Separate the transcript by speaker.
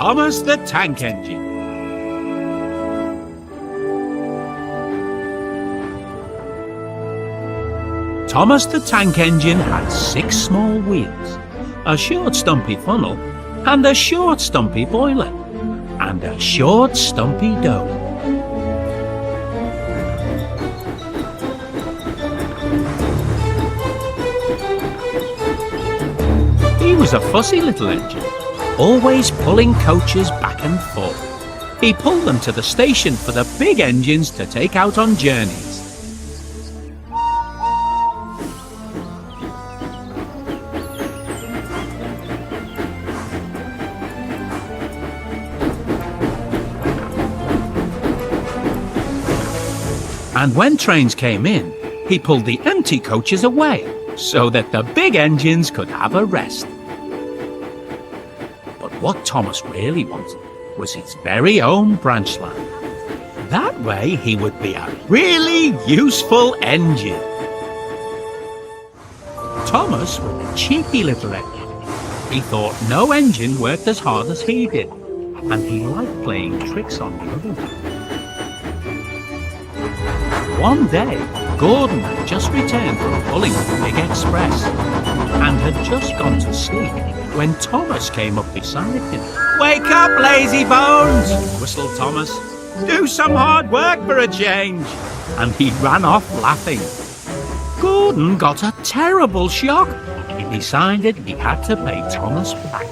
Speaker 1: Thomas the Tank Engine. Thomas the Tank Engine had 6 small wheels, a short stumpy funnel, and a short stumpy boiler, and a short stumpy dome. He was a fussy little engine, always pulling coaches back and forth. He pulled them to the station for the big engines to take out on journeys. And when trains came in, he pulled the empty coaches away so that the big engines could have a rest. But what Thomas really wanted was his very own branch line. That way he would be a really useful engine. Thomas was a cheeky little engine. He thought no engine worked as hard as he did, and he liked playing tricks on the other one. One day, Gordon had just returned from pulling the big express and had just gone to sleep when Thomas came up beside him. "Wake up, lazy bones!" whistled Thomas. "Do some hard work for a change!" And he ran off laughing. Gordon got a terrible shock. He decided he had to pay Thomas back.